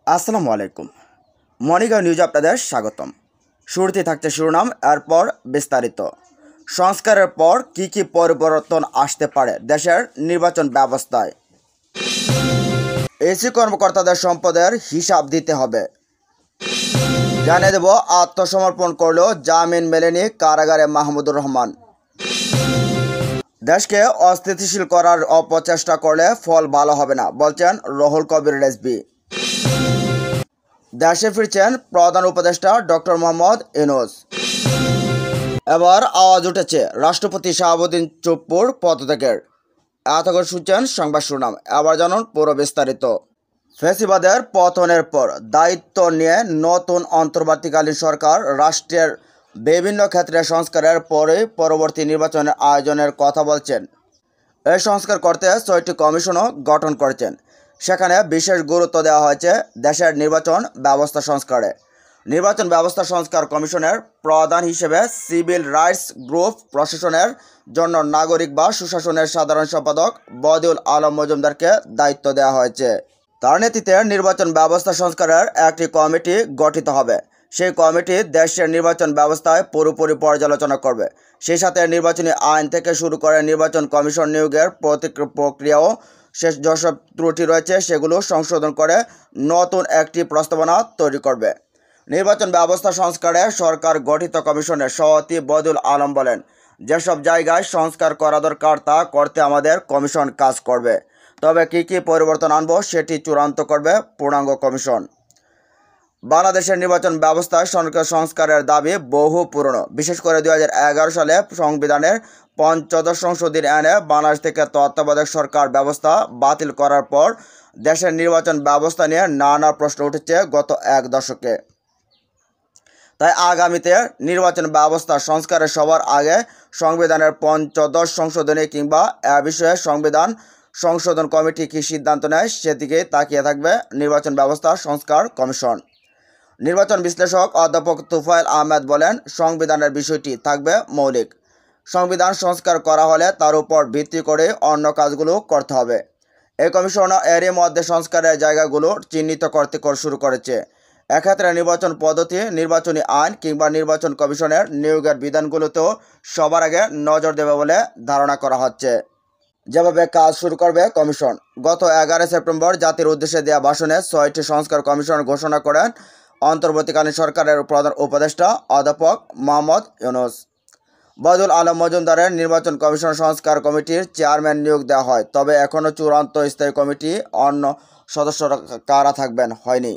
আসসালামু আলাইকুম। মনিগাঁও নিউজ আপনাদের স্বাগতম। শুরুতে থাকছে শিরোনাম, এরপর বিস্তারিত। সংস্কারের পর কি কি পরিবর্তন আসতে পারে দেশের নির্বাচন ব্যবস্থায়? এসি কর্মকর্তাদের সম্পদের হিসাব দিতে হবে। জানিয়ে দেব, আত্মসমর্পণ করল জামিন মেলেনি কারাগারে মাহমুদুর রহমান। দেশকে অস্থিতিশীল করার অপচেষ্টা করলে ফল ভালো হবে না, বলছেন রুহুল কবির রেজভী। দেশে ফিরছেন প্রধান উপদেষ্টা ডক্টর মোহাম্মদ ইউনূস। এবার আওয়াজ উঠেছে রাষ্ট্রপতি শাহাবুদ্দিন চুপ্পুর পদত্যাগের। এতক্ষণ শুনছেন সংবাদ শিরোনাম, এবার জানুন পুরো বিস্তারিত। ফ্যাসিবাদের পতনের পর দায়িত্ব নিয়ে নতুন অন্তর্বর্তীকালীন সরকার রাষ্ট্রের বিভিন্ন ক্ষেত্রে সংস্কারের পরেই পরবর্তী নির্বাচনের আয়োজনের কথা বলছেন। এই সংস্কার করতে ৬টি কমিশনও গঠন করেছেন। সেখানে বিশেষ গুরুত্ব দেওয়া হয়েছে দেশের নির্বাচন ব্যবস্থা সংস্কারে। নির্বাচন ব্যবস্থা সংস্কার কমিশনের প্রধান হিসেবে সিভিল রাইটস গ্রুপ প্রশাসনের জন্য নাগরিক বা সুশাসনের সাধারণ সম্পাদক বদিউল আলম মজুমদারকে দায়িত্ব দেওয়া হয়েছে। তার নেতৃত্বে নির্বাচন ব্যবস্থা সংস্কারের একটি কমিটি গঠিত হবে। সেই কমিটি দেশের নির্বাচন ব্যবস্থায় পুরোপুরি পর্যালোচনা করবে। সেই সাথে নির্বাচনী আইন থেকে শুরু করে নির্বাচন কমিশন নিয়োগের প্রক্রিয়াও যেসব ত্রুটি রয়েছে সেগুলো সংশোধন করে নতুন একটি প্রস্তাবনা তৈরি করবে। নির্বাচন ব্যবস্থা সংস্কারে সরকার গঠিত কমিশনের সভাপতি বদিউল আলম বলেন, যেসব জায়গায় সংস্কার করা দরকার তা করতে আমাদের কমিশন কাজ করবে। তবে কী কী পরিবর্তন আনবো সেটি চূড়ান্ত করবে পূর্ণাঙ্গ কমিশন। বাংলাদেশের নির্বাচন ব্যবস্থায় সংস্কারের দাবি বহু পুরনো। বিশেষ করে 2011 সালে সংবিধানের ৫ম সংশোধনী এনে বাংলাদেশ থেকে তত্ত্বাবধায়ক সরকার ব্যবস্থা বাতিল করার পর দেশের নির্বাচন ব্যবস্থা নিয়ে নানা প্রশ্ন উঠেছে গত এক দশকে। তাই আগামীতে নির্বাচন ব্যবস্থা সংস্কারের সবার আগে সংবিধানের ৫ম সংশোধনী কিংবা এ বিষয়ে সংবিধান সংশোধন কমিটি কী সিদ্ধান্ত নেয় সেদিকেই তাকিয়ে থাকবে নির্বাচন ব্যবস্থা সংস্কার কমিশন। নির্বাচন বিশ্লেষক অধ্যাপক তুফাইল আহমেদ বলেন, সংবিধানের বিষয়টি থাকবে মৌলিক। সংবিধান সংস্কার করা হলে তার উপর ভিত্তি করে অন্য কাজগুলো করতে হবে। এই কমিশন এরই মধ্যে সংস্কারের জায়গাগুলো চিহ্নিত করতে শুরু করেছে। এক্ষেত্রে নির্বাচন পদ্ধতি, নির্বাচনী আইন কিংবা নির্বাচন কমিশনের নিয়োগের বিধানগুলোতেও সবার আগে নজর দেবে বলে ধারণা করা হচ্ছে। যেভাবে কাজ শুরু করবে কমিশন। গত 11 সেপ্টেম্বর জাতির উদ্দেশ্যে দেওয়া ভাষণে 6টি সংস্কার কমিশন ঘোষণা করেন অন্তর্বর্তীকালীন সরকারের প্রধান উপদেষ্টা অধ্যাপক মোহাম্মদ ইউনূস। বদিউল আলম মজুমদারের নির্বাচন কমিশন সংস্কার কমিটির চেয়ারম্যান নিয়োগ দেওয়া হয়। তবে এখনও চূড়ান্ত স্থায়ী কমিটি অন্য সদস্যরা কারা থাকবেন হয়নি।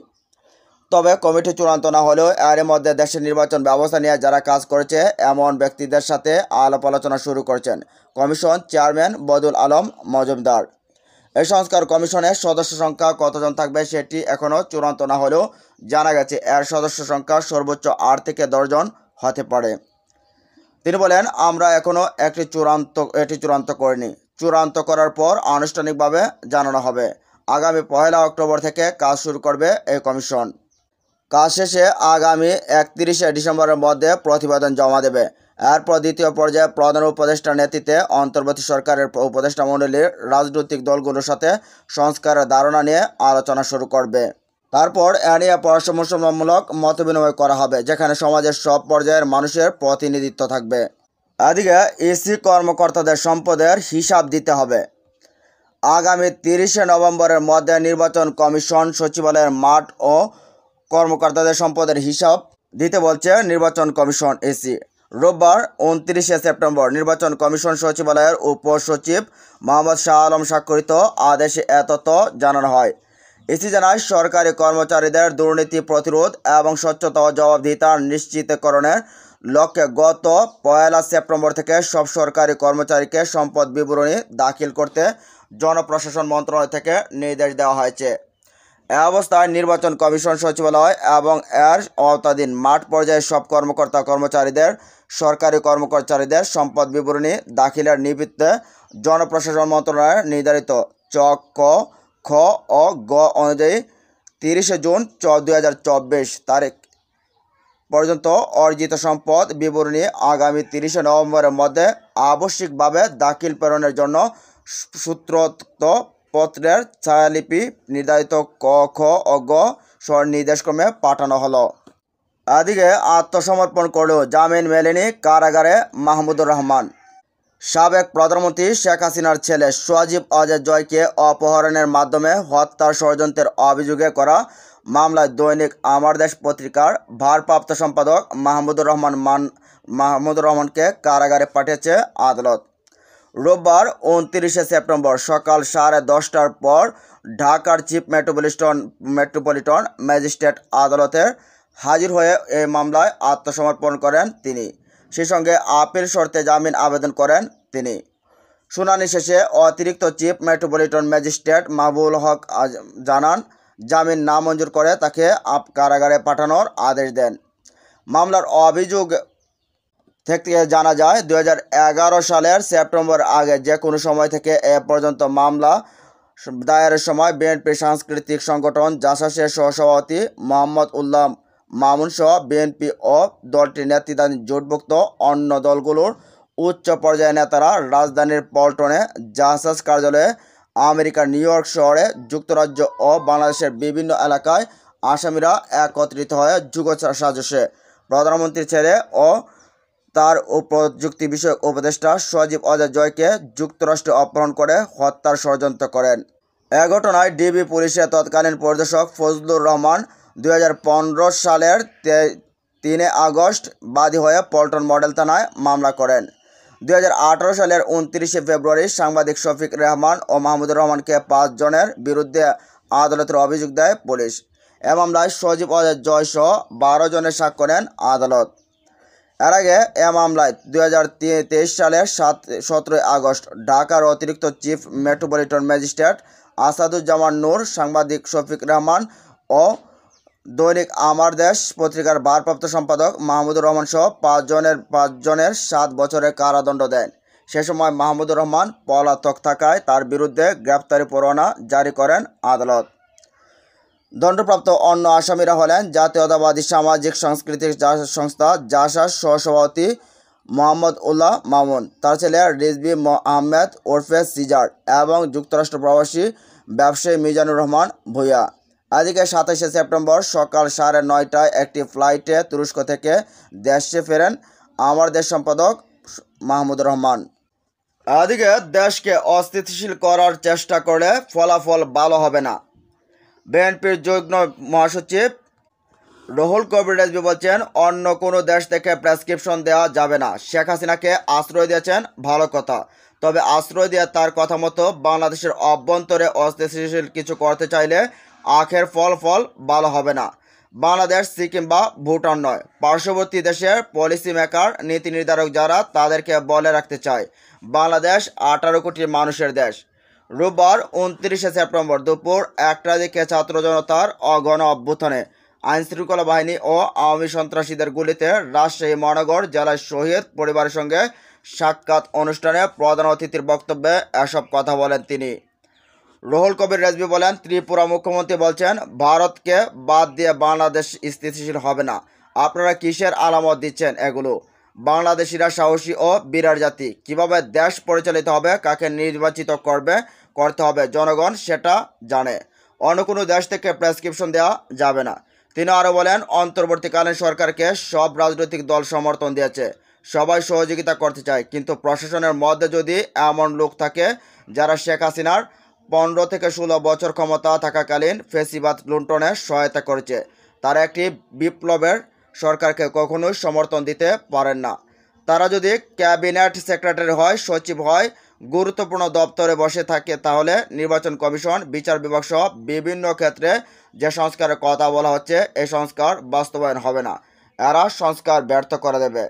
তবে কমিটি চূড়ান্ত না হলেও এর মধ্যে দেশের নির্বাচন ব্যবস্থা নিয়ে যারা কাজ করেছে এমন ব্যক্তিদের সাথে আলাপ আলোচনা শুরু করেছেন কমিশন চেয়ারম্যান বদিউল আলম মজুমদার। এই সংস্কার কমিশনের সদস্য সংখ্যা কতজন থাকবে সেটি এখনও চূড়ান্ত না হলেও জানা গেছে এর সদস্য সংখ্যা সর্বোচ্চ 8 থেকে 10 জন হতে পারে। তিনি বলেন, আমরা এখনও এটি চূড়ান্ত করিনি। চূড়ান্ত করার পর আনুষ্ঠানিকভাবে জানানো হবে। আগামী 1 অক্টোবর থেকে কাজ শুরু করবে এই কমিশন। কাজ শেষে আগামী 31 ডিসেম্বরের মধ্যে প্রতিবেদন জমা দেবে। এরপর দ্বিতীয় পর্যায়ে প্রধান উপদেষ্টার নেতৃত্বে অন্তর্বর্তী সরকারের উপদেষ্টা মণ্ডলীর রাজনৈতিক দলগুলোর সাথে সংস্কারের ধারণা নিয়ে আলোচনা শুরু করবে। তারপর এ নিয়ে পরামর্শমূলক মতবিনিময় করা হবে, যেখানে সমাজের সব পর্যায়ের মানুষের প্রতিনিধিত্ব থাকবে। এদিকে ইসি কর্মকর্তাদের সম্পদের হিসাব দিতে হবে। আগামী 30 নভেম্বরের মধ্যে নির্বাচন কমিশন সচিবালয়ের মাঠ ও কর্মকর্তাদের সম্পদের হিসাব দিতে বলছে নির্বাচন কমিশন ইসি। রোববার 29 সেপ্টেম্বর নির্বাচন কমিশন সচিবালয়ের উপসচিব মোহাম্মদ শাহ আলম স্বাক্ষরিত আদেশে এ তথ্য জানানো হয়। ইসি জানায়, সরকারি কর্মচারীদের দুর্নীতি প্রতিরোধ এবং স্বচ্ছতা ও জবাবদিহিতা নিশ্চিতকরণের লক্ষ্যে গত 1 সেপ্টেম্বর থেকে সব সরকারি কর্মচারীকে সম্পদ বিবরণী দাখিল করতে জনপ্রশাসন মন্ত্রণালয় থেকে নির্দেশ দেওয়া হয়েছে। এ অবস্থায় নির্বাচন কমিশন সচিবালয় এবং এর আওতাধীন মাঠ পর্যায়ের সব কর্মচারীদের সরকারি কর্মচারীদের সম্পদ বিবরণী দাখিলের নিমিত্তে জনপ্রশাসন মন্ত্রণালয়ের নির্ধারিত চ, ক, খ ও গ অনুযায়ী 30 জুন 2024 তারিখ পর্যন্ত অর্জিত সম্পদ বিবরণী আগামী 30 নভেম্বরের মধ্যে আবশ্যিকভাবে দাখিল প্রেরণের জন্য সূত্রোক্ত পত্রের ছায়ালিপি নির্ধারিত ক, খ ও গ নির্দেশক্রমে পাঠানো হলো। এদিকে আত্মসমর্পণ করলেও জামিন মেলেনি কারাগারে মাহমুদুর রহমান। সাবেক প্রধানমন্ত্রী শেখ হাসিনার ছেলে সজীব অজয় জয়কে অপহরণের মাধ্যমে হত্যার ষড়যন্ত্রের অভিযোগে করা মামলায় দৈনিক আমার দেশ পত্রিকার ভারপ্রাপ্ত সম্পাদক মাহমুদুর রহমানকে কারাগারে পাঠিয়েছে আদালত। রোববার 29 সেপ্টেম্বর সকাল 10:30টার পর ঢাকার চিফ মেট্রোপলিটন ম্যাজিস্ট্রেট আদালতে হাজির হয়ে এই মামলায় আত্মসমর্পণ করেন তিনি। সেই সঙ্গে আপিল শর্তে জামিন আবেদন করেন তিনি। শুনানি শেষে অতিরিক্ত চিফ মেট্রোপলিটন ম্যাজিস্ট্রেট মাহবুল হক জানান, জামিন নামঞ্জুর করে তাকে কারাগারে পাঠানোর আদেশ দেন। মামলার অভিযোগ থেকে জানা যায় 2011 সালের সেপ্টেম্বর আগে যে কোনো সময় থেকে এ পর্যন্ত মামলা দায়েরের সময় বিএনপি সাংস্কৃতিক সংগঠন জাসাসের সহসভাপতি মোহাম্মদ উল্লাহ মামুন সহ বিএনপি ও দলটির নেতৃত্বাধীন জোটভুক্ত অন্য দলগুলোর উচ্চ পর্যায়ের নেতারা রাজধানীর পল্টনে জাসাস কার্যালয়ে, আমেরিকার নিউ ইয়র্ক শহরে, যুক্তরাজ্য ও বাংলাদেশের বিভিন্ন এলাকায় আসামিরা একত্রিত হয়ে যুগসাজশে প্রধানমন্ত্রীর ছেলে ও তার প্রযুক্তি বিষয়ক উপদেষ্টা সজীব অজয় জয়কে যুক্তরাষ্ট্রে অপহরণ করে হত্যার ষড়যন্ত্র করেন। এ ঘটনায় ডিবি পুলিশের তৎকালীন পরিদর্শক ফজলুর রহমান 2015 সালের 3 আগস্ট বাদী হয়ে পল্টন মডেল থানায় মামলা করেন। 2018 সালের 29 ফেব্রুয়ারি সাংবাদিক শফিক রেহমান ও মাহমুদুর রহমানকে 5 জনের বিরুদ্ধে আদালতের অভিযোগ দেয় পুলিশ। এ মামলায় সজীব অজয় জয় সহ 12 জনের সাক্ষ্য নেন আদালত। এর আগে এ মামলায় 2023 সালের 17 আগস্ট ঢাকার অতিরিক্ত chief metropolitan magistrate Asaduzzaman Noor, সাংবাদিক শফিক রেহমান ও দৈনিক আমার দেশ পত্রিকার ভারপ্রাপ্ত সম্পাদক মাহমুদুর রহমান সহ 5 জনের 7 বছরের কারাদণ্ড দেন। সে সময় মাহমুদুর রহমান পলাতক থাকায় তার বিরুদ্ধে গ্রেপ্তারি পরোয়ানা জারি করেন আদালত। দণ্ডপ্রাপ্ত অন্য আসামিরা হলেন জাতীয়তাবাদী সামাজিক সাংস্কৃতিক সংস্থা জাসাস সহসভাপতি মোহাম্মদ উল্লাহ মামুন, তার ছেলে রিজভী আহমেদ ওরফে সিজার এবং যুক্তরাষ্ট্র প্রবাসী ব্যবসায়ী মিজানুর রহমান ভূঁইয়া। এদিকে 27 সেপ্টেম্বর সকাল 9:30টায় একটি ফ্লাইটে তুরস্ক থেকে দেশে ফেরেন আমার দেশ সম্পাদক মাহমুদুর রহমান। এদিকে দেশকে অস্থিতিশীল করার চেষ্টা করলে ফলাফল ভালো হবে না। বিএনপির যুগ্ম মহাসচিব রুহুল কবির রিজভী বলছেন, অন্য কোনো দেশ থেকে প্রেসক্রিপশন দেওয়া যাবে না। শেখ হাসিনাকে আশ্রয় দিয়েছেন ভালো কথা, তবে আশ্রয় দিয়ে তার কথা মতো বাংলাদেশের অভ্যন্তরে অস্থিতিশীল কিছু করতে চাইলে আখের ফল ভালো হবে না। বাংলাদেশ সিকিম বা ভুটান নয়, পার্শ্ববর্তী দেশের পলিসি মেকার, নীতি নির্ধারক যারা, তাদেরকে বলে রাখতে চায় বাংলাদেশ 18 কোটি মানুষের দেশ। রোববার 29 সেপ্টেম্বর দুপুর 1টার দিকে ছাত্র জনতার অগণ অভ্যুত্থানে আইনশৃঙ্খলা বাহিনী ও আওয়ামী সন্ত্রাসীদের গুলিতে রাজশাহী মহানগর জেলার শহীদ পরিবারের সঙ্গে সাক্ষাৎ অনুষ্ঠানে প্রধান অতিথির বক্তব্যে এসব কথা বলেন তিনি। রুহুল কবির রিজভী বলেন, ত্রিপুরা মুখ্যমন্ত্রী বলছেন ভারতকে বাদ দিয়ে বাংলাদেশ স্থিতিশীল হবে না। আপনারা কিসের আলামত দিচ্ছেন এগুলো? বাংলাদেশিরা সাহসী ও বিরাট জাতি। কিভাবে দেশ পরিচালিত হবে, কাকে নির্বাচিত করতে হবে জনগণ সেটা জানে। অন্য কোনো দেশ থেকে প্রেসক্রিপশন দেওয়া যাবে না। তিনি আরও বলেন, অন্তর্বর্তীকালীন সরকারকে সব রাজনৈতিক দল সমর্থন দিয়েছে, সবাই সহযোগিতা করতে চায়, কিন্তু প্রশাসনের মধ্যে যদি এমন লোক থাকে যারা শেখ হাসিনার 15 থেকে 16 বছর ক্ষমতা থাকাকালীন ফেসিবাদ লুণ্ঠনে সহায়তা করেছে, তারা একটি বিপ্লবের সরকারকে কখনোই সমর্থন দিতে পারেন না। তারা যদি ক্যাবিনেট সেক্রেটারি হয়, সচিব হয়, গুরুত্বপূর্ণ দপ্তরে বসে থাকে, তাহলে নির্বাচন কমিশন, বিচার বিভাগ সহ বিভিন্ন ক্ষেত্রে যে সংস্কারের কথা বলা হচ্ছে এই সংস্কার বাস্তবায়ন হবে না। এরা সংস্কার ব্যর্থ করে দেবে।